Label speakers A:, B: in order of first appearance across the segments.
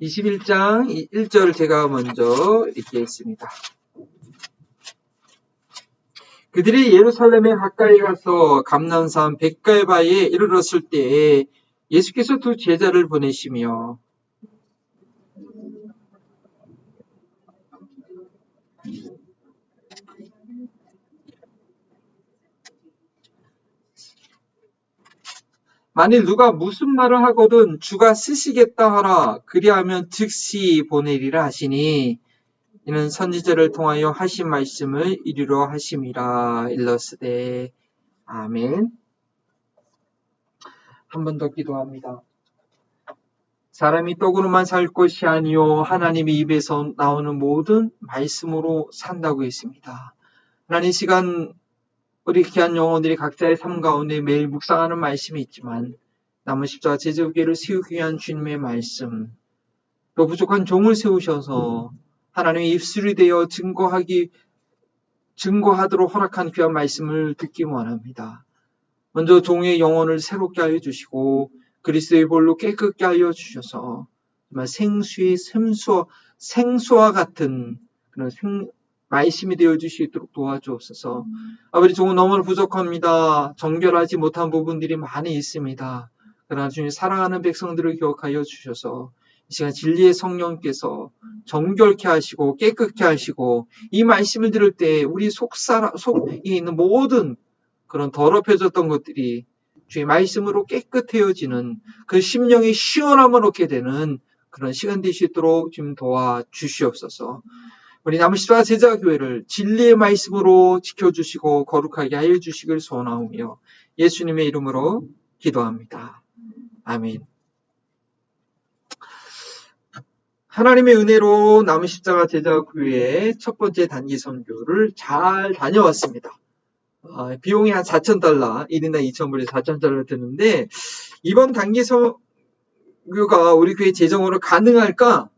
A: 21장 1절 제가 먼저 읽겠습니다. 그들이 예루살렘에 가까이 가서 감람산 벳갈바에 이르렀을 때에 예수께서 두 제자를 보내시며 만일 누가 무슨 말을 하거든 주가 쓰시겠다 하라. 그리하면 즉시 보내리라 하시니 이는 선지자를 통하여 하신 말씀을 이루려 하심이라. 일러스되 아멘. 한 번 더 기도합니다. 사람이 떡으로만 살 것이 아니요 하나님의 입에서 나오는 모든 말씀으로 산다고 했습니다. 하나님, 이 시간 우리 귀한 영혼들이 각자의 삶 가운데 매일 묵상하는 말씀이 있지만 남은 십자가 제자교회를 세우기 위한 주님의 말씀, 또 부족한 종을 세우셔서 하나님의 입술이 되어 증거하도록 허락한 귀한 말씀을 듣기 원합니다. 먼저 종의 영혼을 새롭게 하여 주시고 그리스도의 볼로 깨끗게 하여 주셔서 정말 생수와 같은 그런 말씀이 되어 주시도록 도와주옵소서. 아버지, 종은 너무나 부족합니다. 정결하지 못한 부분들이 많이 있습니다. 그러나 주님 사랑하는 백성들을 기억하여 주셔서 이 시간 진리의 성령께서 정결케 하시고 깨끗게 하시고 이 말씀을 들을 때 우리 속에 있는 모든 그런 더럽혀졌던 것들이 주의 말씀으로 깨끗해지는 그 심령의 시원함을 얻게 되는 그런 시간 되시도록 좀 도와주시옵소서. 우리 남은 십자가 제자교회를 진리의 말씀으로 지켜주시고 거룩하게 하여 주시길 소원하오며 예수님의 이름으로 기도합니다. 아멘. 하나님의 은혜로 남은 십자가 제자교회의 첫 번째 단기 선교를 잘 다녀왔습니다. 비용이 한 4,000달러, 1인당 2,000불에서 4,000달러 드는데 이번 단기 선교가 우리 교회 재정으로 가능할까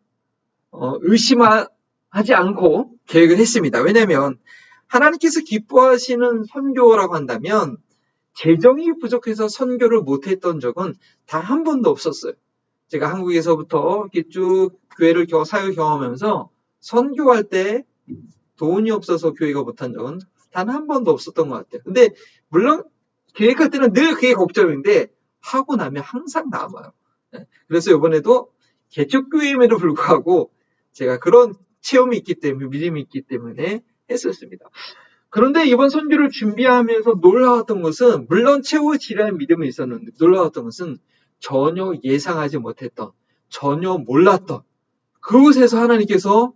A: 의심하지 않고 계획을 했습니다. 왜냐하면 하나님께서 기뻐하시는 선교라고 한다면 재정이 부족해서 선교를 못했던 적은 단 한 번도 없었어요. 제가 한국에서부터 이렇게 쭉 교회를 사역 경험하면서 선교할 때 돈이 없어서 교회가 못한 적은 단 한 번도 없었던 것 같아요. 근데 물론 계획할 때는 늘 그게 걱정인데 하고 나면 항상 남아요. 그래서 이번에도 개척교회임에도 불구하고 제가 그런 체험이 있기 때문에, 믿음이 있기 때문에 했었습니다. 그런데 이번 선교를 준비하면서 놀라웠던 것은, 물론 최후의 지라는 믿음이 있었는데 놀라웠던 것은 전혀 예상하지 못했던, 전혀 몰랐던 그곳에서 하나님께서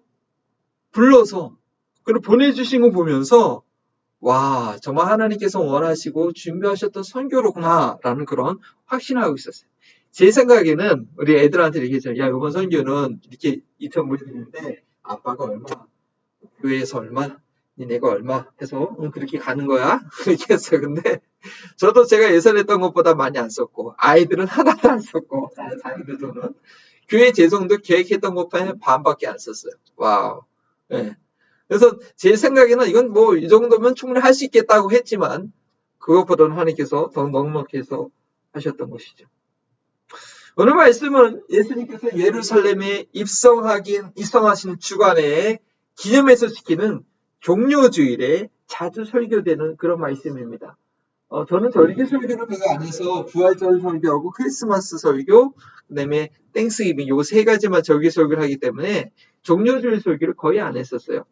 A: 불러서 그걸 보내주신 거 보면서 와, 정말 하나님께서 원하시고 준비하셨던 선교로구나 라는 그런 확신하고 있었어요. 제 생각에는 우리 애들한테 얘기했잖아요. 야, 이번 선교는 이렇게 2,000불 드는데 아빠가 얼마, 교회에서 얼마, 니네가 얼마 해서 그렇게 가는 거야? 그렇게 했어요. 근데 저도 제가 예산했던 것보다 많이 안 썼고 아이들은 하나도 안 썼고 자기들 돈은 교회 재정도 계획했던 것보다 반밖에 안 썼어요. 와우. 네. 그래서 제 생각에는 이건 뭐 이 정도면 충분히 할 수 있겠다고 했지만 그것보다는 하나님께서 더 넉넉해서 하셨던 것이죠. 오늘 말씀은 예수님께서 예루살렘에 입성하시는 주간에 기념해서 지키는 종료주일에 자주 설교되는 그런 말씀입니다. 저는 절기 설교를 별로 안 해서 부활절 설교하고 크리스마스 설교, 그다음에 땡스기빙 요 세 가지만 절기 설교를 하기 때문에 종료주일 설교를 거의 안 했었어요.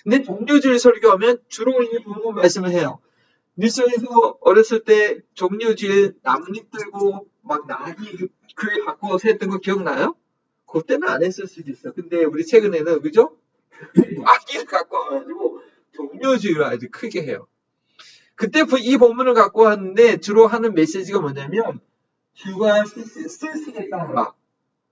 A: 근데 종료주일 설교하면 주로 이 부분 말씀을 해요. 뉴스에서 어렸을 때 종료주일 나뭇잎 들고 막 나귀 교회 갖고 와서 했던 거 기억나요? 그때는 안 했을 수도 있어. 근데 우리 최근에는 그죠? 나귀를 갖고 와가지고 종료주일을 아주 크게 해요. 그때 이 본문을 갖고 왔는데 주로 하는 메시지가 뭐냐면 주가 쓰시겠다 하라.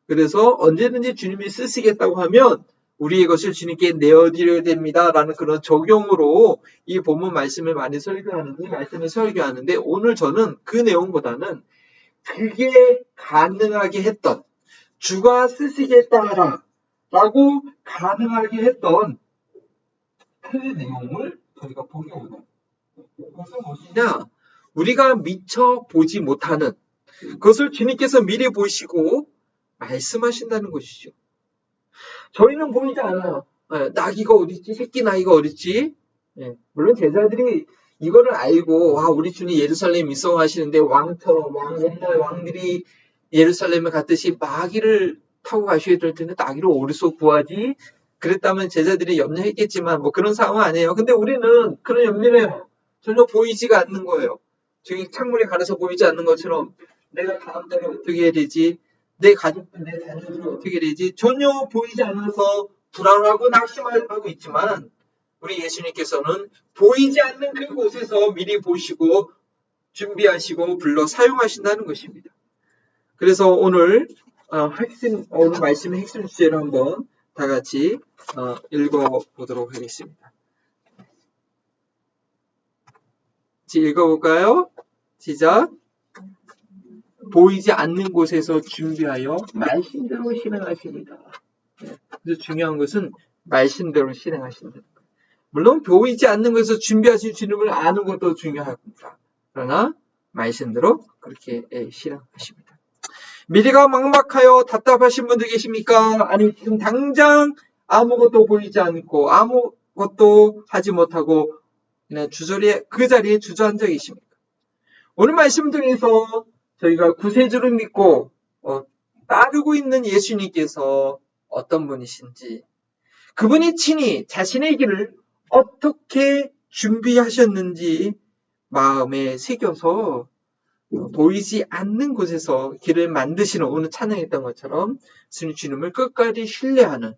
A: 그래서 언제든지 주님이 쓰시겠다고 하면 우리의 것을 주님께 내어드려야 됩니다. 라는 그런 적용으로 이 본문 말씀을 많이 설교하는데 오늘 저는 그 내용보다는 그게 가능하게 했던 주가 쓰시겠다 하라 라고 가능하게 했던 그 내용을 저희가 보게 오죠. 그것은 무엇이냐? 우리가 미처 보지 못하는 그것을 주님께서 미리 보시고 말씀하신다는 것이죠. 저희는 보이지 않아요. 예, 나귀가 어딨지? 새끼 나귀가 어딨지? 예, 물론 제자들이 이거를 알고 우리 주님 예루살렘 입성하시는데 왕처럼 옛날 왕들이 예루살렘에 갔듯이 마귀를 타고 가셔야 될 텐데 나귀를 어디서 구하지? 그랬다면 제자들이 염려했겠지만 뭐 그런 상황은 아니에요. 근데 우리는 그런 염려를 전혀 보이지가 않는 거예요. 저기 창문에 가려서 보이지 않는 것처럼 내가 다음 달에 어떻게 해야 되지? 내 가족들, 내 자녀들은 어떻게 해야 되지? 전혀 보이지 않아서 불안하고 낙심하고 있지만 우리 예수님께서는 보이지 않는 그곳에서 미리 보시고 준비하시고 불러 사용하신다는 것입니다. 그래서 오늘 오늘 말씀의 핵심 주제를 한번 다 같이 읽어보도록 하겠습니다. 읽어볼까요? 시작. 보이지 않는 곳에서 준비하여 말씀대로 실행하십니다. 그래서 중요한 것은 말씀대로 실행하신다. 물론 보이지 않는 곳에서 준비하신 주님을 아는 것도 중요합니다. 그러나 말씀대로 그렇게 실행하십니다. 미래가 막막하여 답답하신 분들 계십니까? 아니 지금 당장 아무것도 보이지 않고 아무것도 하지 못하고 그냥 그 자리에 주저앉아 계십니까? 오늘 말씀 중에서 저희가 구세주를 믿고 따르고 있는 예수님께서 어떤 분이신지, 그분이 친히 자신의 길을 어떻게 준비하셨는지 마음에 새겨서 보이지 않는 곳에서 길을 만드시는, 오늘 찬양했던 것처럼 주님을 끝까지 신뢰하는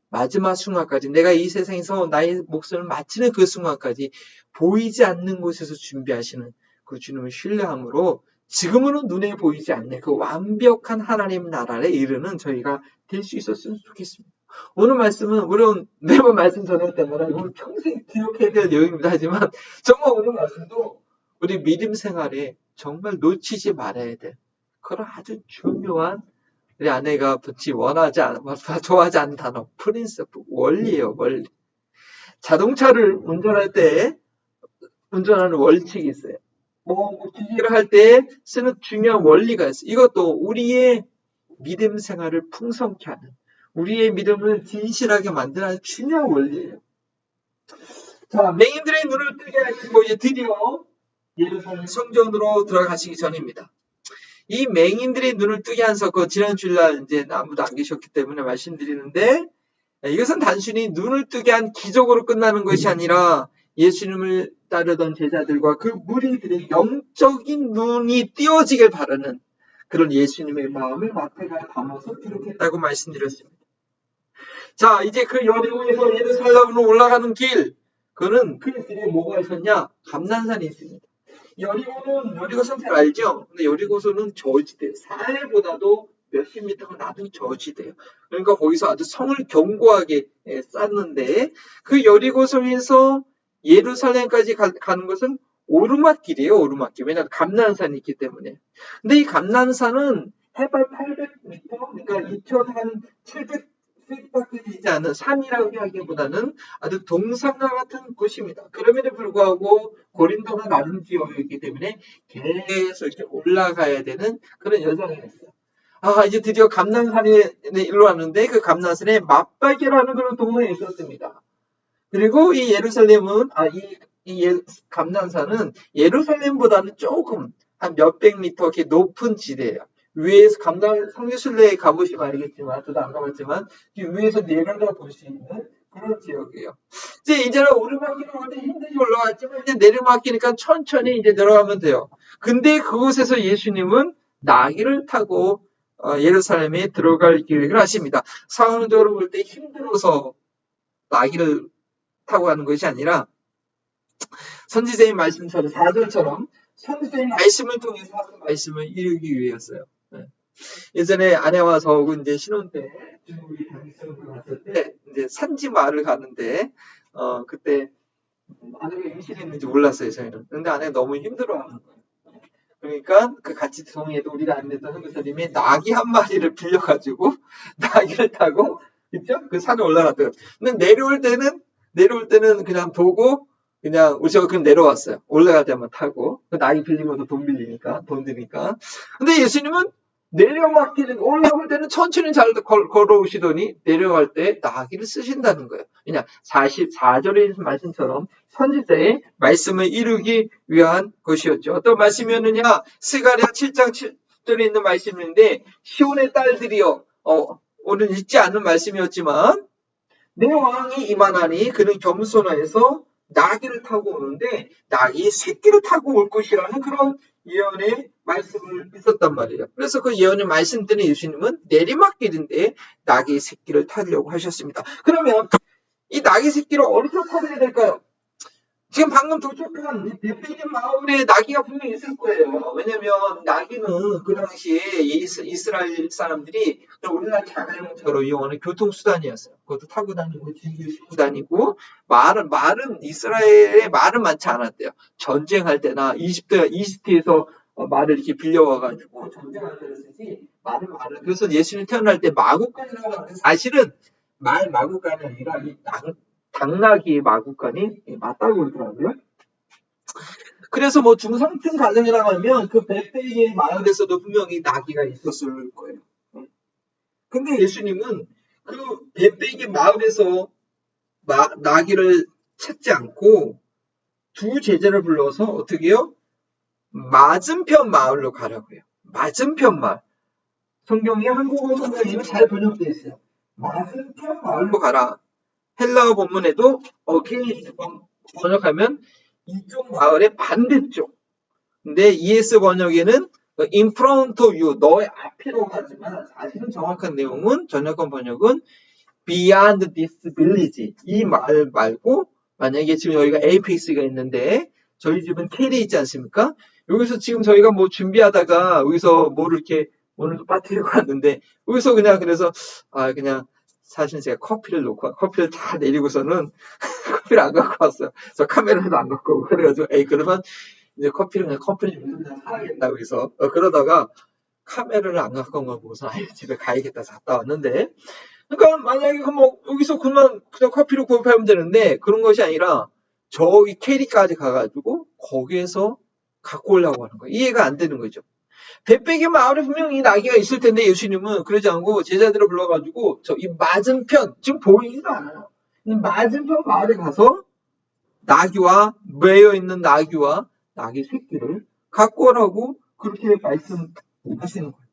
A: 마지막 순간까지, 내가 이 세상에서 나의 목숨을 마치는 그 순간까지 보이지 않는 곳에서 준비하시는 그 주님을 신뢰함으로 지금은 눈에 보이지 않는 그 완벽한 하나님 나라에 이르는 저희가 될 수 있었으면 좋겠습니다. 오늘 말씀은 물론 매번 말씀 전했던 거라 오늘 평생 기억해야 될 내용입니다. 하지만 정말 오늘 말씀도 우리 믿음 생활에 정말 놓치지 말아야 될 그런 아주 중요한, 우리 아내가 좋아하지 않는 단어 프린시플, 원리예요. 원리. 자동차를 운전할 때 운전하는 원칙이 있어요. 기계를 할 때 쓰는 중요한 원리가 있어요. 이것도 우리의 믿음 생활을 풍성케 하는, 우리의 믿음을 진실하게 만드는 중요한 원리예요. 자, 맹인들의 눈을 뜨게 하시고 이제 드디어 예루살렘 성전으로 들어가시기 전입니다. 이 맹인들의 눈을 뜨게 한 사건, 지난 주일날 이제 아무도 안 계셨기 때문에 말씀드리는데, 이것은 단순히 눈을 뜨게 한 기적으로 끝나는 것이 아니라 예수님을 따르던 제자들과 그 무리들의 영적인 눈이 띄어지길 바라는 그런 예수님의 마음을 마태가 담아서 기록했다고 말씀드렸습니다. 자, 이제 그 여리고에서 예루살렘으로 올라가는 길, 그거는 그 길에 뭐가 있었냐? 감난산이 있습니다. 여리고선 잘 알죠? 근데 여리고선은 저지대요. 사해보다도 몇십 미터가 낮은 저지대요. 그러니까 거기서 아주 성을 견고하게 쌓는데, 그 여리고성에서 예루살렘까지 가는 것은 오르막길이에요. 오르막길. 왜냐하면 감난산이 있기 때문에. 근데 이 감난산은 해발 800m, 그러니까 2,700feet밖에 되지 않은 산이라고 하기보다는 아주 동산과 같은 곳입니다. 그럼에도 불구하고 고린도가 낮은 지역이기 때문에 계속 이렇게 올라가야 되는 그런 여정이 있어요. 이제 드디어 감난산에 일로 왔는데, 그 감난산에 맞박이라는 그런 동네에 있었습니다. 그리고 이 예루살렘은, 감난산은 예루살렘보다는 조금 한 몇백 미터 이렇게 높은 지대예요. 위에서 성지순례에 가보시면 알겠지만, 저도 안 가봤지만, 위에서 내려다 볼 수 있는 그런 지역이에요. 이제는 오르막길은 완전 힘들게 올라왔지만, 이제 내리막이니까 천천히 이제 내려가면 돼요. 근데 그곳에서 예수님은 나귀를 타고 예루살렘에 들어갈 계획을 하십니다. 상황적으로 볼 때 힘들어서 나귀를 타고 가는 것이 아니라, 선지자의 말씀처럼 4절처럼 선지자의 말씀을 통해서 하는 말씀을 이루기 위해서요. 예전에 아내와 저하고 이제 신혼 때 중국에 단기성으로 갔을 때 이제 산지 마을을 가는데 그때 아내가 임신했는지 몰랐어요, 저희는. 근데 아내가 너무 힘들어하는 거예요. 그러니까 그 같이 동행해도 우리가 안 됐던 선교사님이 나귀 한 마리를 빌려가지고 나귀를 타고, 그죠? 그 산에 올라갔대요. 근데 내려올 때는 그냥 보고 그냥 우리가 그냥 내려왔어요. 올라갈 때만 타고. 그 나귀 빌린 것도 돈 드니까. 근데 예수님은 내려막기는 올라올 때는 천천히 잘 걸어오시더니 내려갈 때 나귀를 쓰신다는 거예요. 그냥 44절의 말씀처럼 선지자의 말씀을 이루기 위한 것이었죠. 어떤 말씀이었느냐? 스가랴 7장 7절에 있는 말씀인데 시온의 딸들이여 오늘 읽지 않는 말씀이었지만 내 왕이 임하나니 그는 겸손하여서 나귀를 타고 오는데 나귀의 새끼를 타고 올 것이라는 그런 예언의 말씀을 있었단 말이에요. 그래서 그 예언의 말씀들은 예수님은 내리막길인데 나귀의 새끼를 타려고 하셨습니다. 그러면 이 나귀 새끼를 어디서 타야 될까요? 지금 방금 도착한 베들레헴 마을에 나귀가 분명히 있을 거예요. 왜냐면 나귀는 그 당시에 이스라엘 사람들이 우리나라 자가용처럼 이용하는 교통수단이었어요. 그것도 타고 다니고 짐도 싣고 다니고 말은 이스라엘에 말은 많지 않았대요. 전쟁할 때나 이집트에서 말을 이렇게 빌려와가지고 전쟁할 때를 쓰지 말은. 그래서 예수님 태어날 때 마구간이라고 하는데 사실은 말 마구간이 아니라 이 당나귀의 마구간이 맞다고 그러더라고요. 그래서 뭐 중상층 가정이라고 하면 그 베들레헴 마을에서도 분명히 나귀가 있었을 거예요. 근데 예수님은 그 베들레헴 마을에서 나귀를 찾지 않고 두 제자를 불러서 어떻게 해요? 맞은편 마을로 가라고 해요. 맞은편 마을. 성경이 한국어 성경에는 잘 번역되어 있어요. 맞은편 마을로 가라. 헬라어 본문에도 어게인스트 번역하면 이쪽 마을의 반대쪽. 근데 ES 번역에는 in front of you, 너의 앞이라고 하지만 사실은 정확한 내용은 전역권 번역은 beyond this village. 이 마을 말고 만약에 지금 여기가 에이펙스가 있는데 저희 집은 캐리 있지 않습니까? 여기서 지금 저희가 뭐 준비하다가 여기서 뭐를 이렇게 오늘도 빠뜨리고 왔는데 여기서 그래서 그냥 사실 제가 커피를 다 내리고서는 커피를 안 갖고 왔어요. 저 카메라도 안 갖고 오고 그래가지고 그러면 이제 커피를 그냥 사야겠다고 해서 그러다가 카메라를 안 갖고 온 걸 보고서 집에 가야겠다 갔다 왔는데 그러니까 만약에 뭐 여기서 그냥 커피를 구입하면 되는데 그런 것이 아니라 저기 캐리까지 가가지고 거기에서 갖고 오려고 하는 거예요. 이해가 안 되는 거죠. 베들레헴 마을에 분명히 나귀가 있을 텐데 예수님은 그러지 않고 제자들을 불러가지고 이 맞은편 지금 보이지도 않아요. 이 맞은편 마을에 가서 나귀와 매여 있는 나귀와 나귀 새끼를 갖고 오라고 그렇게 말씀하시는 거예요.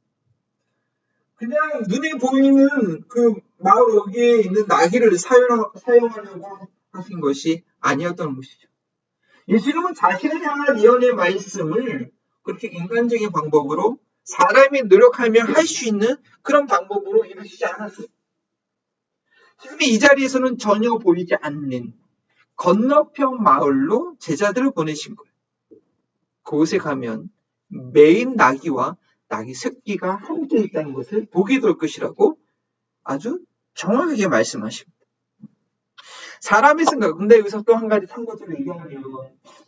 A: 그냥 눈에 보이는 그 마을 여기에 있는 나귀를 사용하려고 하신 것이 아니었던 것이죠. 예수님은 자신을 향한 예언의 말씀을 그렇게 인간적인 방법으로 사람이 노력하면 할 수 있는 그런 방법으로 이루시지 않았어요. 지금 이 자리에서는 전혀 보이지 않는 건너편 마을로 제자들을 보내신 거예요. 그곳에 가면 매인 나귀와 나귀 새끼가 함께 있다는 것을 보게 될 것이라고 아주 정확하게 말씀하십니다. 사람의 생각, 근데 여기서 또 한 가지 참고적으로 얘기하면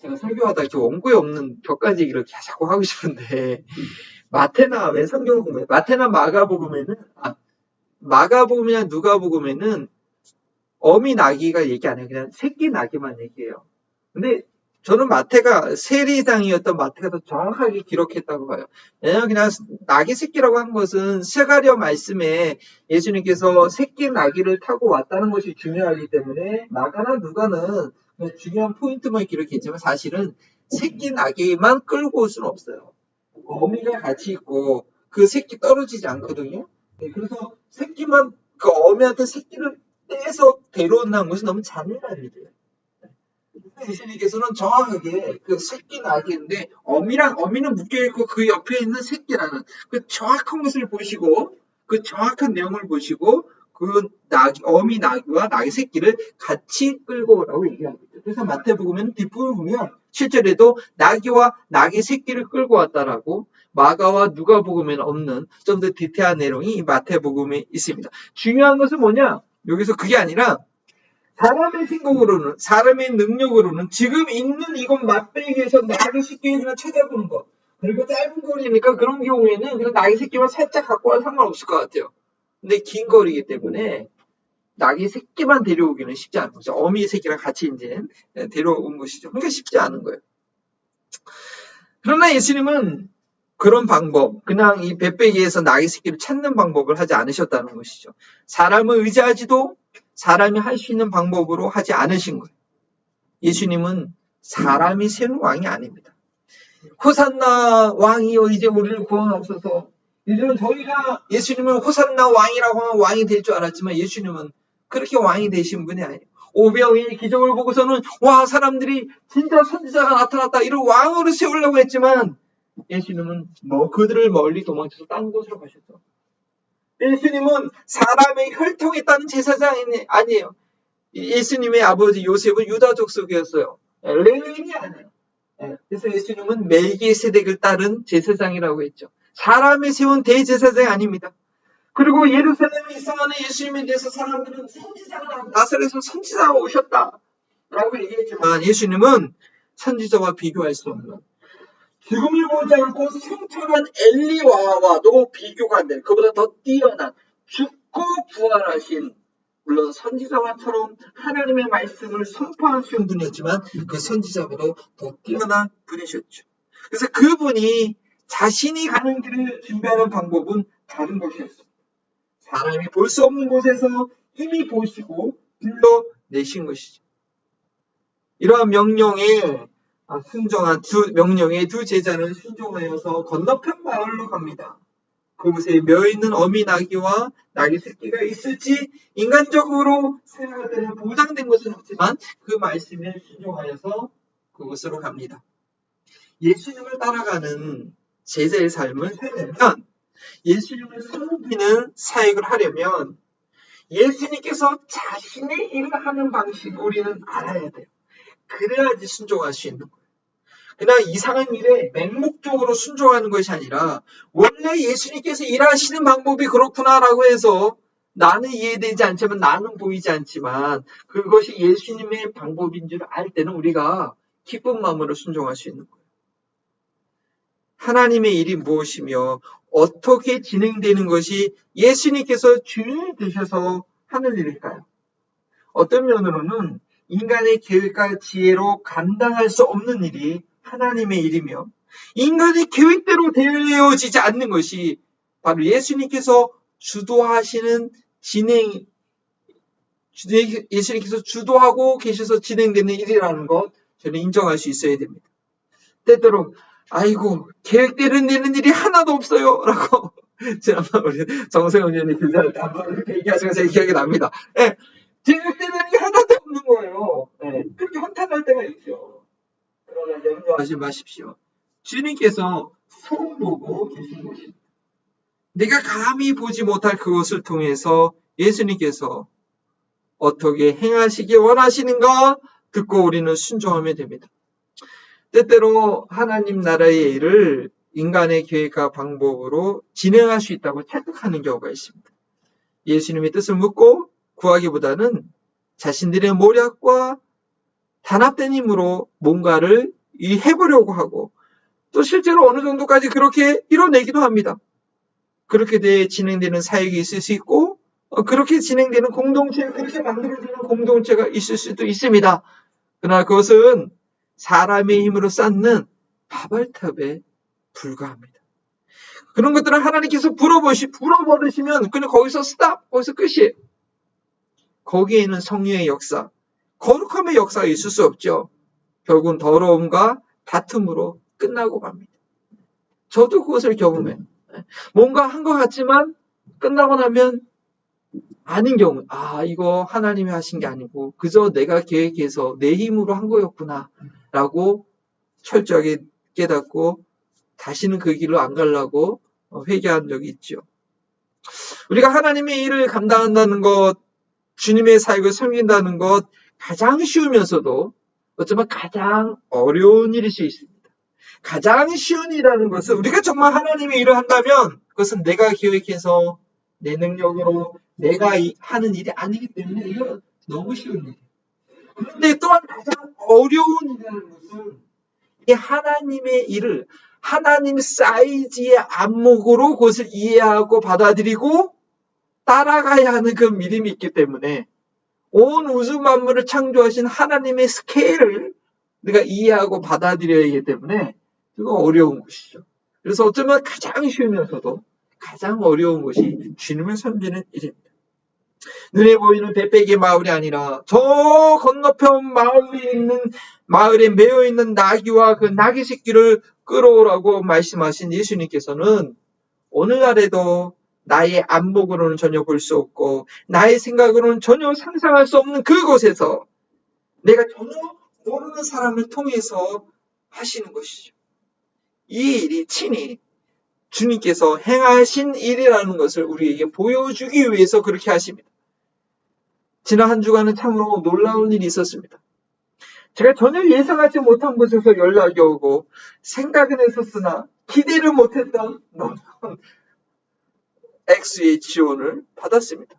A: 제가 설교하다 이렇게 원고에 없는 몇 가지 얘기를 자꾸 하고 싶은데 마태나 왜 성경을 보면 마태나 마가복음이나 누가복음에는 어미 나귀가 얘기 안 해요. 그냥 새끼 나귀만 얘기해요. 근데 저는 세리장이었던 마태가 더 정확하게 기록했다고 봐요. 왜냐하면 그냥 나귀 새끼라고 한 것은 스가랴 말씀에 예수님께서 새끼 나귀를 타고 왔다는 것이 중요하기 때문에 마가나 누가는 중요한 포인트만 기록했지만 사실은 새끼 나귀만 끌고 올 수는 없어요. 어미가 같이 있고 그 새끼 떨어지지 않거든요. 그래서 그 어미한테 새끼를 떼서 데려온다는 것은 너무 잔인한 일이에요. 예수님께서는 정확하게 그 새끼 나귀인데 어미는 묶여있고 그 옆에 있는 새끼라는 그 정확한 것을 보시고 그 정확한 내용을 보시고 그 어미 나귀와 나귀 새끼를 같이 끌고 오라고 얘기합니다. 그래서 마태복음에는 뒷부분을 보면 실제로도 나귀와 나귀 새끼를 끌고 왔다라고 마가와 누가복음에는 없는 좀 더 디테일한 내용이 이 마태복음에 있습니다. 중요한 것은 뭐냐? 여기서 그게 아니라 사람의 생각으로는, 사람의 능력으로는 지금 있는 이곳 맛배기에서 나귀 새끼를 찾아보는 것. 그리고 짧은 거리니까 그런 경우에는 그냥 나귀 새끼만 살짝 갖고 와도 상관없을 것 같아요. 근데 긴 거리이기 때문에 나귀 새끼만 데려오기는 쉽지 않은 거죠. 어미 새끼랑 같이 이제 데려온 것이죠. 그러니까 쉽지 않은 거예요. 그러나 예수님은 그런 방법, 그냥 이 벳베기에서 나귀 새끼를 찾는 방법을 하지 않으셨다는 것이죠. 사람을 의지하지도 사람이 할 수 있는 방법으로 하지 않으신 거예요. 예수님은 사람이 세운 왕이 아닙니다. 호산나 왕이요 이제 우리를 구원하옵소서. 요즘은 저희가 예수님은 호산나 왕이라고 하면 왕이 될 줄 알았지만 예수님은 그렇게 왕이 되신 분이 아니에요. 오병이의 기적을 보고서는 와 사람들이 진짜 선지자가 나타났다 이런 왕으로 세우려고 했지만 예수님은 그들을 멀리 도망쳐서 딴 곳으로 가셨죠. 예수님은 사람의 혈통에 따른 제사장이 아니에요. 예수님의 아버지 요셉은 유다족 속이었어요. 레위인이 아니에요. 그래서 예수님은 멜기세덱을 따른 제사장이라고 했죠. 사람이 세운 대제사장이 아닙니다. 그리고 예루살렘에 있어가는 예수님에 대해서 사람들은 선지자가 나사렛에서 선지자가 오셨다라고 얘기했지만 예수님은 선지자와 비교할 수 없는 죽음을 보지 않고 생존한 엘리야와도 비교가 안 되는 그보다 더 뛰어난 죽고 부활하신 물론 선지자와처럼 하나님의 말씀을 선포하신 분이었지만 그 선지자보다 더 뛰어난 분이셨죠. 그래서 그분이 자신이 가는 길을 준비하는 방법은 다른 것이었습니다. 사람이 볼 수 없는 곳에서 이미 보시고 불러내신 것이죠. 이러한 명령에 순종한 명령에 두 제자는 순종하여서 건너편 마을로 갑니다. 그곳에 며 있는 어미 나귀와 나귀 새끼가 있을지 인간적으로 생각할 때는 보장된 것은 없지만 그 말씀에 순종하여서 그곳으로 갑니다. 예수님을 따라가는 제자의 삶을 살려면 예수님을 섬기는 사역을 하려면 예수님께서 자신의 일을 하는 방식을 우리는 알아야 돼요. 그래야지 순종할 수 있는 거예요. 그냥 이상한 일에 맹목적으로 순종하는 것이 아니라 원래 예수님께서 일하시는 방법이 그렇구나라고 해서 나는 이해되지 않지만 나는 보이지 않지만 그것이 예수님의 방법인 줄 알 때는 우리가 기쁜 마음으로 순종할 수 있는 거예요. 하나님의 일이 무엇이며 어떻게 진행되는 것이 예수님께서 주인이 되셔서 하는 일일까요? 어떤 면으로는 인간의 계획과 지혜로 감당할 수 없는 일이 하나님의 일이며 인간의 계획대로 되어지지 않는 것이 바로 예수님께서 주도하시는 예수님께서 주도하고 계셔서 진행되는 일이라는 것 저는 인정할 수 있어야 됩니다. 때때로 아이고 계획대로 되는 일이 하나도 없어요 라고 지난번 우리 정세영 의원이 교사할 때 한번 그렇게 얘기하시면서 제 기억이 납니다. 네, 계획되는 일이 하나도 없는 거예요. 네, 그렇게 한탄할 때가 있죠. 그러나 염려하지 마십시오. 주님께서 손 보고 계신 것입니다. 내가 감히 보지 못할 그것을 통해서 예수님께서 어떻게 행하시기 원하시는가 듣고 우리는 순종하면 됩니다. 때때로 하나님 나라의 일을 인간의 계획과 방법으로 진행할 수 있다고 착각하는 경우가 있습니다. 예수님의 뜻을 묻고 구하기보다는 자신들의 모략과 단합된 힘으로 뭔가를 해보려고 하고 또 실제로 어느 정도까지 그렇게 이뤄내기도 합니다. 그렇게 진행되는 사역이 있을 수 있고 그렇게 진행되는 공동체, 그렇게 만들어지는 공동체가 있을 수도 있습니다. 그러나 그것은 사람의 힘으로 쌓는 바발탑에 불과합니다. 그런 것들은 하나님께서 불어버리시면 그냥 거기서 거기서 끝이에요. 거기에는 성령의 역사, 거룩함의 역사가 있을 수 없죠. 결국은 더러움과 다툼으로 끝나고 갑니다. 저도 그것을 경험해요. 뭔가 한 것 같지만 끝나고 나면 아닌 경우, 이거 하나님이 하신 게 아니고 그저 내가 계획해서 내 힘으로 한 거였구나 라고 철저하게 깨닫고 다시는 그 길로 안 가려고 회개한 적이 있죠. 우리가 하나님의 일을 감당한다는 것, 주님의 사역을 섬긴다는 것 가장 쉬우면서도 어쩌면 가장 어려운 일일 수 있습니다. 가장 쉬운 일이라는 것은 우리가 정말 하나님의 일을 한다면 그것은 내가 계획해서 내 능력으로 내가 하는 일이 아니기 때문에 이건 너무 쉬운 일이에요. 그런데 또한 가장 어려운 일이라는 것은 이 하나님의 일을 하나님 사이즈의 안목으로 그것을 이해하고 받아들이고 따라가야 하는 그 믿음이 있기 때문에 온 우주 만물을 창조하신 하나님의 스케일을 우리가 이해하고 받아들여야 하기 때문에 그거 어려운 것이죠. 그래서 어쩌면 가장 쉬우면서도 가장 어려운 것이 주님을 섬기는 일입니다. 눈에 보이는 백백의 마을이 아니라 저 건너편 마을에 매여 있는 나귀와 그 나귀 새끼를 끌어오라고 말씀하신 예수님께서는 오늘날에도 나의 안목으로는 전혀 볼 수 없고 나의 생각으로는 전혀 상상할 수 없는 그곳에서 내가 전혀 모르는 사람을 통해서 하시는 것이죠. 이 일이 친히 주님께서 행하신 일이라는 것을 우리에게 보여주기 위해서 그렇게 하십니다. 지난 한 주간은 참으로 놀라운 일이 있었습니다. 제가 전혀 예상하지 못한 곳에서 연락이 오고 생각은 했었으나 기대를 못했던 놀라운 엑스의 지원을 받았습니다.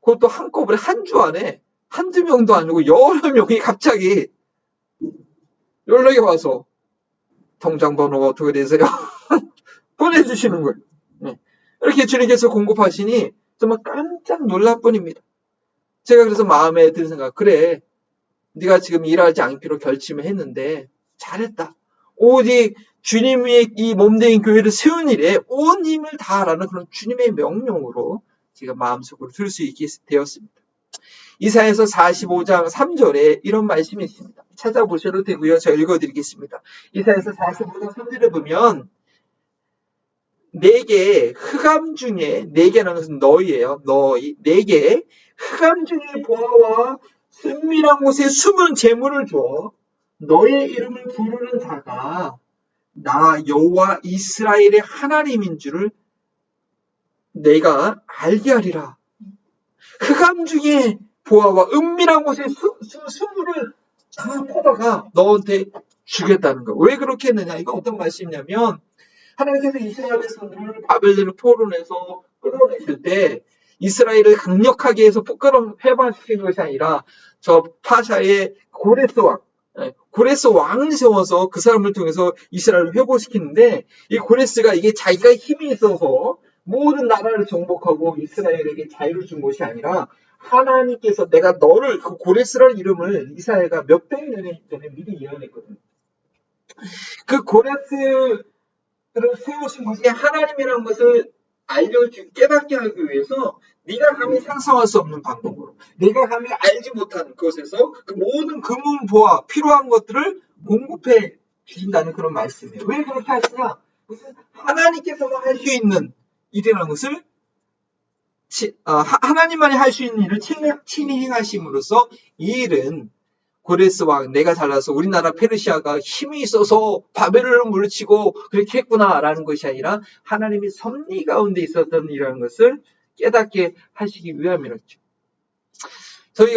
A: 그것도 한꺼번에 한 주 안에 한두 명도 아니고 여러 명이 갑자기 연락이 와서 통장 번호가 어떻게 되세요? 보내주시는 거예요. 네. 이렇게 주님께서 공급하시니 정말 깜짝 놀랄 뿐입니다. 제가 그래서 마음에 드는 생각, 그래, 네가 지금 일하지 않기로 결심을 했는데 잘했다. 오직 주님의 이 몸된 교회를 세운 일에 온 힘을 다하라는 그런 주님의 명령으로 제가 마음속으로 들 수 있게 되었습니다. 이사야서 45장 3절에 이런 말씀이 있습니다. 찾아보셔도 되고요. 제가 읽어드리겠습니다. 이사야서 45장 3절에 보면 내게 흑암 중에, 내게라는 것은 너희예요. 너희. 내게 흑암 중에 보아와 은밀한 곳에 숨은 재물을 줘 너의 이름을 부르는 자가 나 여호와 이스라엘의 하나님인 줄을 내가 알게 하리라. 흑암 중에 보아와 은밀한 곳에 수물을 다 퍼다가 너한테 주겠다는 거. 왜 그렇게 했느냐? 이거 어떤 말씀이냐면 하나님께서 이스라엘 백성들을 바벨론을 포로내서 끌어내실 때 이스라엘을 강력하게 해서 해방시킨 것이 아니라 저 파샤의 고레스 왕을 세워서 그 사람을 통해서 이스라엘을 회복시키는데 이 고레스가 이게 자기가 힘이 있어서 모든 나라를 정복하고 이스라엘에게 자유를 준 것이 아니라 하나님께서 내가 너를 그 고레스라는 이름을 이스라엘가 몇백 년 전에 미리 예언했거든요. 그 고레스를 세우신 것이 하나님이라는 것을 깨닫게 하기 위해서 네가 감히 상상할 수 없는 방법으로 네가 감히 알지 못하는 그곳에서 그 모든 금은보화 필요한 것들을 공급해 주신다는 그런 말씀이에요. 왜 그렇게 하시냐? 하나님께서만 할 수 있는 일이라는 것을 하나님만이 할 수 있는 일을 친히 행하심으로써 이 일은 고레스 왕 내가 잘나서 우리나라 페르시아가 힘이 있어서 바벨론을 물리치고 그렇게 했구나라는 것이 아니라 하나님이 섭리 가운데 있었던 일이라는 것을 깨닫게 하시기 위함이었죠. 저희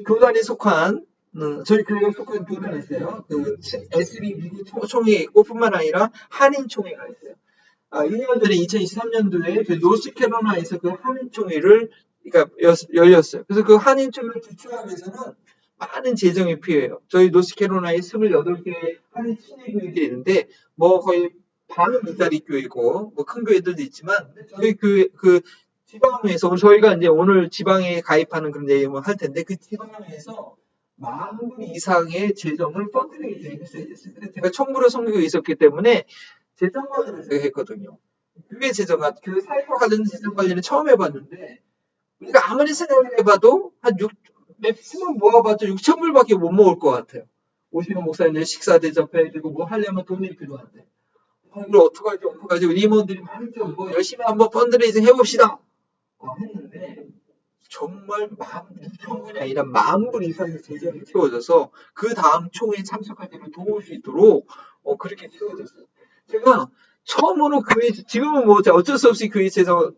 A: 교단에 속한 저희 교회가 속한 교단이 있어요. 그 SB 미국 총회가 있고 뿐만 아니라 한인 총회가 있어요. 2년 전에 2023년도에 그 노스캐롤라이나에서 그 한인 총회를 열렸어요. 그래서 그 한인 총회를 주최하기 위해서는 많은 재정이 필요해요. 저희 노스캐롤라이나에 28개의 한인 친해교회들이 있는데 뭐 거의 반은 미자리 교회고 뭐 큰 교회들도 있지만 저희 그 지방회에서 저희가 이제 오늘 지방에 가입하는 그런 내용을 할 텐데 그 지방회에서 10,000불 이상의 재정을 펀드레이징 했어야 됐어요. 근데 제가 청부로 선교에 있었기 때문에 재정 관리를 제가 했거든요. 교회 사회와 관련된 재정 관리는 처음 해봤는데 우리가 아무리 생각을 해봐도 맥시멈 모아봤자 6,000불밖에 못 모을 것 같아요. 오시는 목사님들 식사 대접해주고 뭐 하려면 돈이 필요한데 이걸 어떡하지 우리 임원들이 많죠. 뭐 열심히 한번 펀드레이징 해봅시다. 했는데 정말 6,000불이 아니라 10,000불 이상의 재정이 채워져서 그 다음 총회에 참석할 때는 도울 수 있도록 그렇게 채워졌어요. 제가 처음으로 지금은 뭐 어쩔 수 없이 교회 재정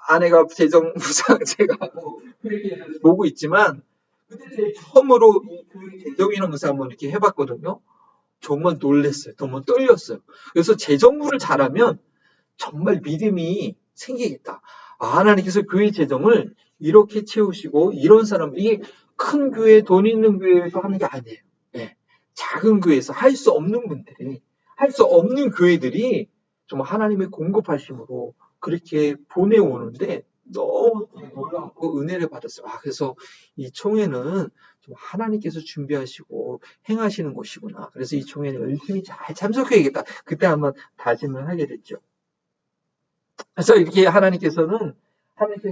A: 아내가 재정 부상 제가 그렇게 보고 있지만 그때 제일 처음으로 이 교회 재정이라는 것을 한번 이렇게 해봤거든요. 정말 놀랐어요. 정말 떨렸어요. 그래서 재정부를 잘하면 정말 믿음이 생기겠다. 하나님께서 교회 재정을 이렇게 채우시고 이런 사람 이게 큰 교회 돈 있는 교회에서 하는 게 아니에요. 네. 작은 교회에서 할 수 없는 분들이 할 수 없는 교회들이 정말 하나님의 공급하심으로 그렇게 보내오는데 너무 놀랍고 은혜를 받았어요. 그래서 이 총회는 좀 하나님께서 준비하시고 행하시는 곳이구나. 그래서 이 총회는 열심히 잘 참석해야겠다. 그때 한번 다짐을 하게 됐죠. 그래서 이렇게 하나님께서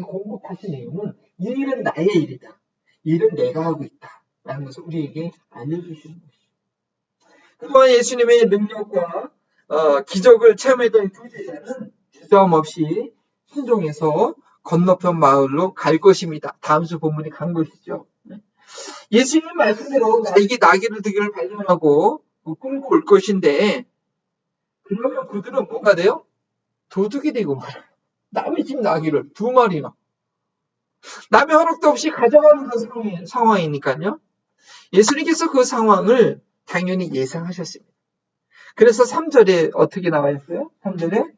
A: 공급하신 내용은 이 일은 나의 일이다. 이 일은 내가 하고 있다. 라는 것을 우리에게 알려주시는 것이죠. 그동안 예수님의 능력과 기적을 체험했던 두 제자는 주저함없이 순종해서 건너편 마을로 갈 것입니다. 다음 주 본문이 간 것이죠. 예수님 말씀대로 나에게 나귀를 두기를 발견하고 끌고 올 것인데 그러면 그들은 뭐가 돼요? 도둑이 되고 말아요. 남의 집 나귀를 2마리나. 남의 허락도 없이 가져가는 그런 상황이니까요. 예수님께서 그 상황을 당연히 예상하셨습니다. 그래서 3절에 어떻게 나와 있어요? 3절에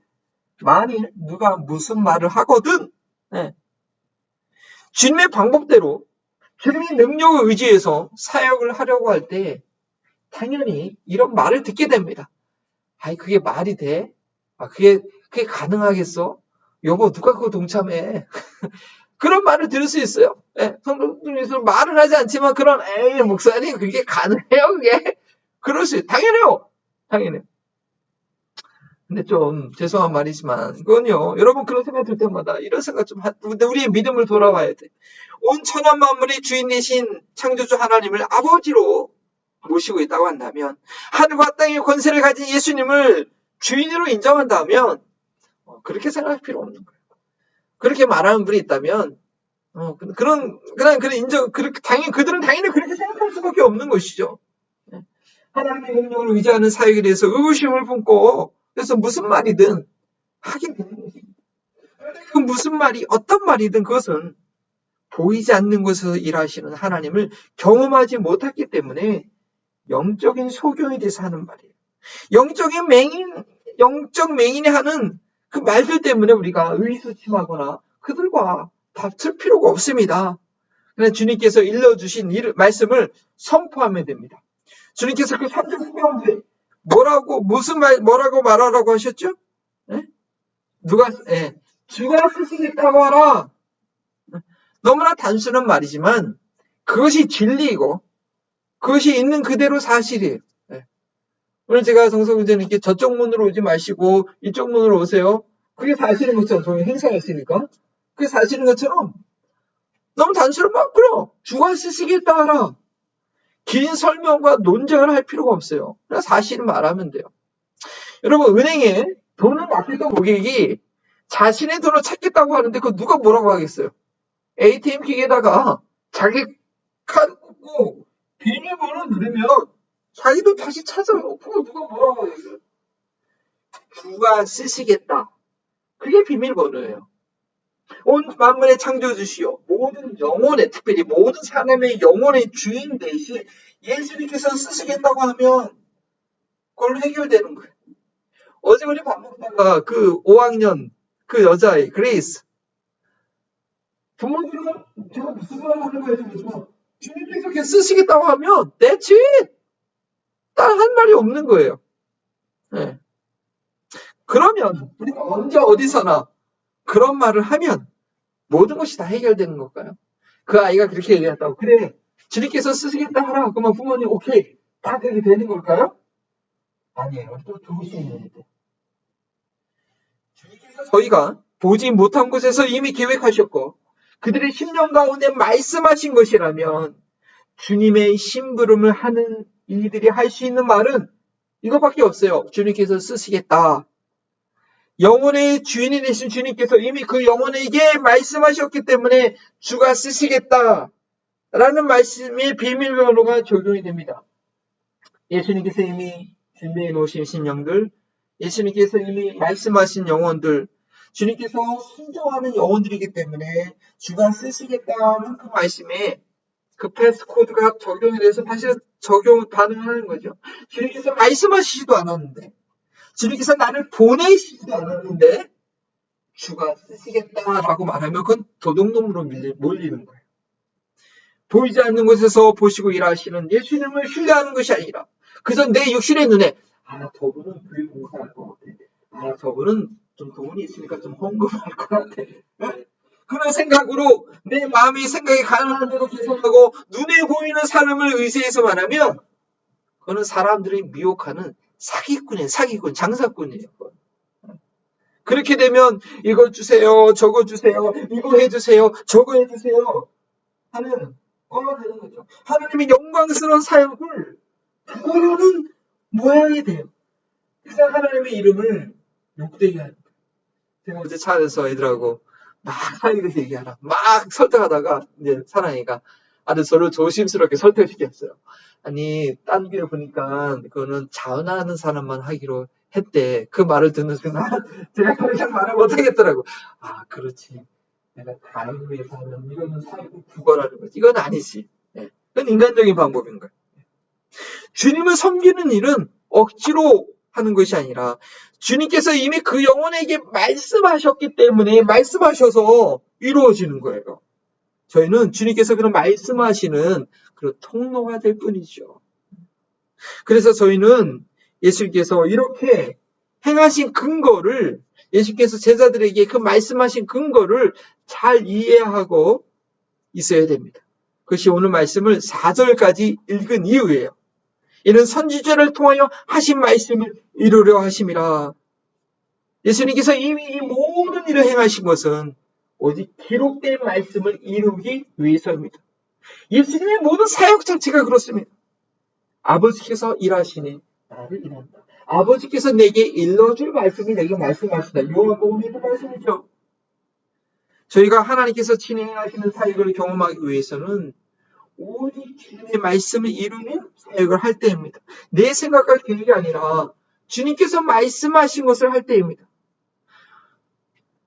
A: 만일 누가 무슨 말을 하거든 주님의 방법대로 주님의 능력을 의지해서 사역을 하려고 할 때 당연히 이런 말을 듣게 됩니다. 아이 그게 말이 돼? 그게 가능하겠어? 여보 누가 그거 동참해? 그런 말을 들을 수 있어요. 성도님께서 말을 하지 않지만 그런 에이 목사님 그게 가능해요 그게? 그럴 수 있어요. 당연해요. 근데 좀 죄송한 말이지만 그건요. 여러분 그런 생각 들 때마다 이런 생각 좀 우리의 믿음을 돌아봐야 돼. 온 천하 만물의 주인이신 창조주 하나님을 아버지로 모시고 있다고 한다면 하늘과 땅의 권세를 가진 예수님을 주인으로 인정한다면 그렇게 생각할 필요 없는 거예요. 그렇게 말하는 분이 있다면 그런 인정 그들은 당연히 그렇게 생각할 수밖에 없는 것이죠. 하나님의 능력을 의지하는 사역에 대해서 의구심을 품고 그래서 무슨 말이든 하게 되는 것입니다. 그런데 그 무슨 말이 어떤 말이든 그것은 보이지 않는 곳에서 일하시는 하나님을 경험하지 못했기 때문에 영적인 소경에 대해서 하는 말이에요. 영적 맹인이 하는 그 말들 때문에 우리가 의기소침하거나 그들과 다툴 필요가 없습니다. 그냥 주님께서 일러주신 말씀을 선포하면 됩니다. 주님께서 그 3절 후반부에 뭐라고 말하라고 하셨죠? 주가 쓰시겠다고 하라. 너무나 단순한 말이지만 그것이 진리이고 그것이 있는 그대로 사실이에요. 오늘 제가 성서군자님께 저쪽 문으로 오지 마시고 이쪽 문으로 오세요. 그게 사실인 것처럼 저희 행사였으니까 그게 사실인 것처럼 너무 단순한 말 그래요. 주가 쓰시겠다 하라. 긴 설명과 논쟁을 할 필요가 없어요. 그냥 사실을 말하면 돼요. 여러분 은행에 돈을 맡겼던 고객이 자신의 돈을 찾겠다고 하는데 그거 누가 뭐라고 하겠어요? ATM 기계에다가 자기 카드 꽂고 비밀번호 누르면 자기도 다시 찾아요. 그거 누가 뭐라고 하겠어요? 주가 쓰시겠다. 그게 비밀번호예요. 온 만물의 창조주시오. 모든 영혼의 특별히 모든 사람의 영혼의 주인 대신 예수님께서 쓰시겠다고 하면 그걸로 해결되는 거예요. 어제 우리 밥 먹다가 그 5학년 그 여자애 그레이스 부모님은 제가 무슨 말을 하는 거예요? 주님께서 그렇게 쓰시겠다고 하면 that's it. 딴 한 말이 없는 거예요. 그러면 우리가 언제 어디서나 그런 말을 하면 모든 것이 다 해결되는 걸까요? 그 아이가 그렇게 얘기했다고 그래 주님께서 쓰시겠다 하라 그러면 부모님 오케이 다 그렇게 되는 걸까요? 아니에요. 또 조심해야 돼. 주님께서 저희가 보지 못한 곳에서 이미 계획하셨고 그들의 심령 가운데 말씀하신 것이라면 주님의 심부름을 하는 이들이 할 수 있는 말은 이것밖에 없어요. 주님께서 쓰시겠다. 영혼의 주인이 되신 주님께서 이미 그 영혼에게 말씀하셨기 때문에 주가 쓰시겠다 라는 말씀의 비밀번호가 적용이 됩니다. 예수님께서 이미 준비해 놓으신 심령들, 예수님께서 이미 말씀하신 영혼들, 주님께서 순종하는 영혼들이기 때문에 주가 쓰시겠다는 그 말씀에 그 패스코드가 적용이 돼서 다시 반응하는 거죠. 주님께서 말씀하시지도 않았는데 주님께서 나를 보내시지도 않았는데 주가 쓰시겠다라고 말하면 그건 도둑놈으로 몰리는 거예요. 보이지 않는 곳에서 보시고 일하시는 예수님을 신뢰하는 것이 아니라 그저 내 육신의 눈에 저분은 교회 봉사할 것 같아. 저분은 좀 돈이 있으니까 좀 헌금할 것 같아. 그런 생각으로 내 마음의 생각이 가능한 대로 계속하고 눈에 보이는 사람을 의지해서 말하면 그거는 사람들이 미혹하는 사기꾼이에요. 사기꾼, 장사꾼이에요. 그렇게 되면 이거 주세요, 저거 주세요, 이거 해주세요, 저거 해주세요 하는 거가 되는 거죠. 하나님의 영광스러운 사역을 그거로는 모양이 돼요. 그래서 하나님의 이름을 욕되게 합니다. 제가 어제 차 안에서 애들하고 막 사역에서 얘기하라. 막 설득하다가 이제 사랑이가 아주 저를 조심스럽게 설득시켰어요. 아니, 딴 교회 보니까 그거는 자원하는 사람만 하기로 했대. 그 말을 듣는 순간 제가 더 이상 말을 못하겠더라고. 아, 그렇지. 내가 다른 위해서 하면 이거는 사역을 구걸하는 거지. 이건 아니지. 네. 그건 인간적인 방법인 거예요. 주님을 섬기는 일은 억지로 하는 것이 아니라 주님께서 이미 그 영혼에게 말씀하셨기 때문에 말씀하셔서 이루어지는 거예요. 저희는 주님께서 그런 말씀하시는 그런 통로가 될 뿐이죠. 그래서 저희는 예수님께서 이렇게 행하신 근거를, 예수님께서 제자들에게 그 말씀하신 근거를 잘 이해하고 있어야 됩니다. 그것이 오늘 말씀을 4절까지 읽은 이유예요. 이는 선지자를 통하여 하신 말씀을 이루려 하심이라. 예수님께서 이미 이 모든 일을 행하신 것은 오직 기록된 말씀을 이루기 위해서입니다. 예수님의 모든 사역 자체가 그렇습니다. 아버지께서 일하시니 나를 일한다. 아버지께서 내게 일러줄 말씀이 내게 말씀하신다. 요한복음 믿는 말씀이죠. 저희가 하나님께서 진행하시는 사역을 경험하기 위해서는 오직 주님의 말씀을 이루는 사역을 할 때입니다. 내 생각과 계획이 아니라 주님께서 말씀하신 것을 할 때입니다.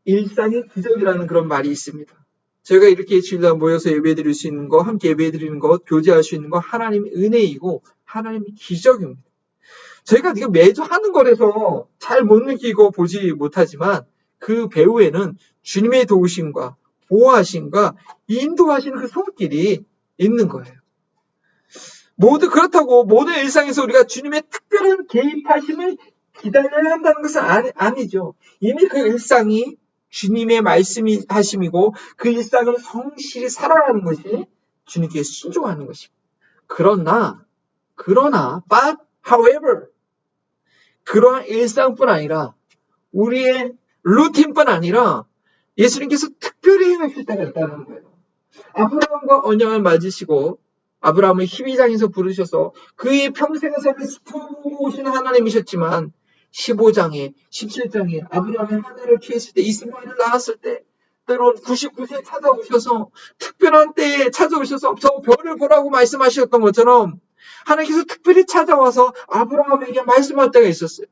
A: 일상의 기적이라는 그런 말이 있습니다. 저희가 이렇게 주일날 모여서 예배드릴 수 있는 것, 함께 예배드리는 것, 교제할 수 있는 것, 하나님의 은혜이고 하나님의 기적입니다. 저희가 이거 매주 하는 거라서 잘 못 느끼고 보지 못하지만 그 배후에는 주님의 도우심과 보호하심과 인도하시는 그 손길이 있는 거예요. 모두 그렇다고 모든 일상에서 우리가 주님의 특별한 개입하심을 기다려야 한다는 것은 아니죠. 이미 그 일상이 주님의 말씀이 하심이고 그 일상을 성실히 살아가는 것이 주님께 순종하는 것입니다. 그러나 but however 그러한 일상뿐 아니라 우리의 루틴뿐 아니라 예수님께서 특별히 행하실 때가 있다는 거예요. 아브라함과 언약을 맺으시고 아브라함을 12장에서 부르셔서 그의 평생의 삶을 지켜보고 오시는 하나님이셨지만 15장에 17장에 아브라함의 하나를 취했을 때 이스마엘을 낳았을 때 때론 99세에 찾아오셔서 특별한 때에 찾아오셔서 저 별을 보라고 말씀하셨던 것처럼 하나님께서 특별히 찾아와서 아브라함에게 말씀할 때가 있었어요.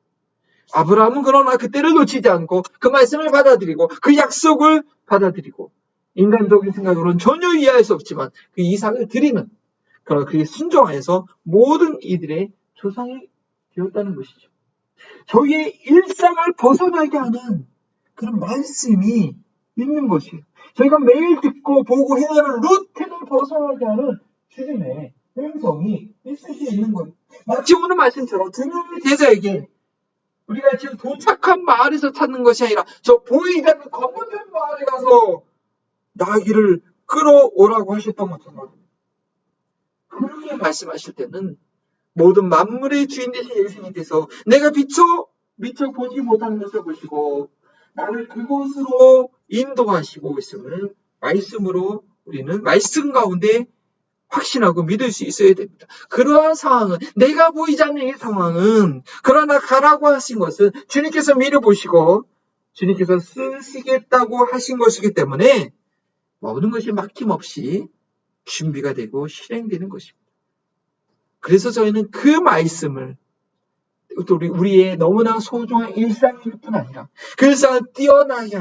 A: 아브라함은 그러나 그때를 놓치지 않고 그 말씀을 받아들이고 그 약속을 받아들이고 인간적인 생각으로는 전혀 이해할 수 없지만 그 이삭을 드리는 그러나 그게 순종하여서 모든 이들의 조상이 되었다는 것이죠. 저희의 일상을 벗어나게 하는 그런 말씀이 있는 것이에요. 저희가 매일 듣고 보고 해야 하는 루틴을 벗어나게 하는 주님의 음성이 있을 수 있는 거예요. 마치 오늘 말씀처럼 두 명의 제자에게 우리가 지금 도착한 마을에서 찾는 것이 아니라 저 보이지 않는 건너편 마을에 가서 나귀를 끌어오라고 하셨던 것처럼 그렇게 말씀하실 때는 모든 만물의 주인 되신 예수님께서 내가 미처 보지 못하는 것을 보시고 나를 그곳으로 인도하시고 있음을 말씀으로 우리는 말씀 가운데 확신하고 믿을 수 있어야 됩니다. 그러한 상황은 내가 보이지 않는 이 상황은 그러나 가라고 하신 것은 주님께서 믿어보시고 주님께서 쓰시겠다고 하신 것이기 때문에 모든 것이 막힘없이 준비가 되고 실행되는 것입니다. 그래서 저희는 그 말씀을 또 우리의 너무나 소중한 일상일 뿐 아니라 그 일상을 뛰어나게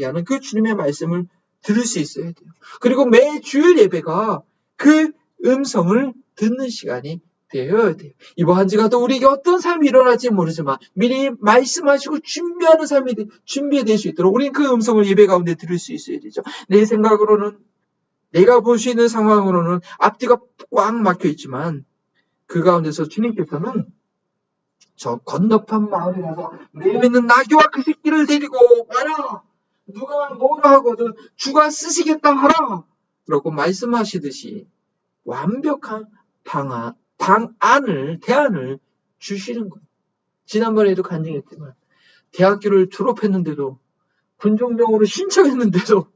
A: 하는 그 주님의 말씀을 들을 수 있어야 돼요. 그리고 매 주일 예배가 그 음성을 듣는 시간이 되어야 돼요. 이번 한 주가 또 우리에게 어떤 삶이 일어날지 모르지만 미리 말씀하시고 준비하는 삶이 준비될 수 있도록 우리는 그 음성을 예배 가운데 들을 수 있어야 되죠. 내 생각으로는 내가 볼 수 있는 상황으로는 앞뒤가 꽉 막혀 있지만 그 가운데서 주님께서는 저 건너편 마을에 가서 내 믿는 나귀와 그 새끼를 데리고 와라. 누가 뭐라 하거든 주가 쓰시겠다 하라 라고 말씀하시듯이 완벽한 대안을 주시는 거예요. 지난번에도 간증했지만 대학교를 졸업했는데도 군종병으로 신청했는데도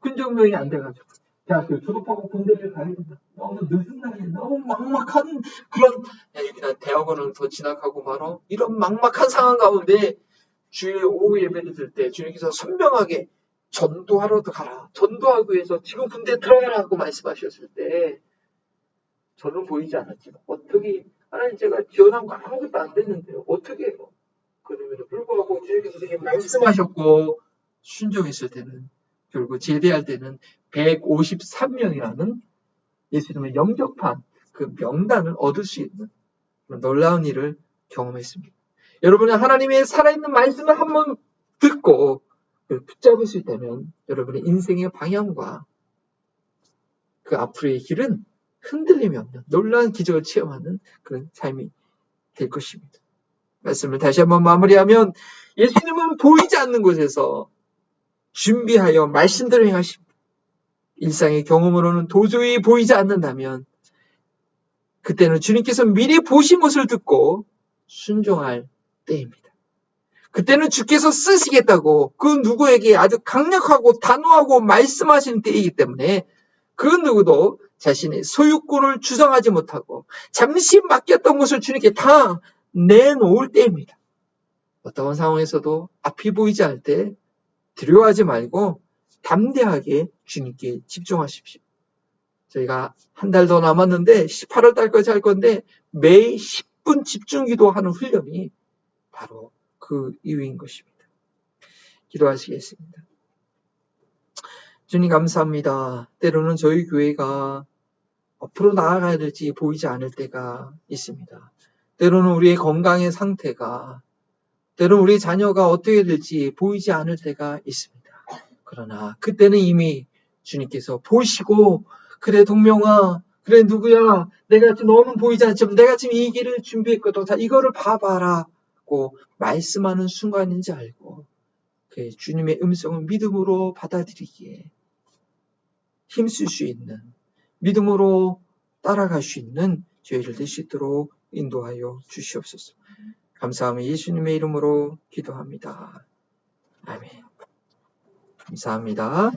A: 군종병이 안 돼가지고 대학교 졸업하고 군대를 가야 된다. 너무 늦은 나이에 너무 막막한 그런 그냥 대학원을 더 진학하고 말어 이런 막막한 상황 가운데 주일 오후 예배를 들 때 주님께서 선명하게 전도하러도 가라. 전도하기 위해서 지금 군대에 들어가라고 말씀하셨을 때 저는 보이지 않았지만 어떻게 하나님 제가 지원한 거 아무것도 안 됐는데요. 어떻게 해요? 그럼에도 불구하고 주님께서 그렇게 말씀하셨고 순종했을 때는 결국 제대할 때는 153명이라는 예수님의 영접한 그 명단을 얻을 수 있는 그런 놀라운 일을 경험했습니다. 여러분은 하나님의 살아있는 말씀을 한번 듣고 붙잡을 수 있다면 여러분의 인생의 방향과 그 앞으로의 길은 흔들림이 없는 놀라운 기적을 체험하는 그런 삶이 될 것입니다. 말씀을 다시 한번 마무리하면 예수님은 보이지 않는 곳에서 준비하여 말씀대로 행하십니다. 일상의 경험으로는 도저히 보이지 않는다면 그때는 주님께서 미리 보신 것을 듣고 순종할 때입니다. 그때는 주께서 쓰시겠다고 그 누구에게 아주 강력하고 단호하고 말씀하시는 때이기 때문에 그 누구도 자신의 소유권을 주장하지 못하고 잠시 맡겼던 것을 주님께 다 내놓을 때입니다. 어떤 상황에서도 앞이 보이지 않을 때 두려워하지 말고 담대하게 주님께 집중하십시오. 저희가 한 달 더 남았는데 18월 달까지 할 건데 매일 10분 집중 기도하는 훈련이 바로 그 이유인 것입니다. 기도하시겠습니다. 주님 감사합니다. 때로는 저희 교회가 앞으로 나아가야 될지 보이지 않을 때가 있습니다. 때로는 우리의 건강의 상태가 때로는 우리 자녀가 어떻게 될지 보이지 않을 때가 있습니다. 그러나 그때는 이미 주님께서 보시고 그래 동명아 그래 누구야 내가 지금 너는 보이지 않지만 내가 지금 이 길을 준비했거든 자 이거를 봐봐라고 말씀하는 순간인지 알고 그 주님의 음성을 믿음으로 받아들이기에 힘쓸 수 있는 믿음으로 따라갈 수 있는 저희를 될 수 있도록 인도하여 주시옵소서. 감사하며 예수님의 이름으로 기도합니다. 아멘. 감사합니다.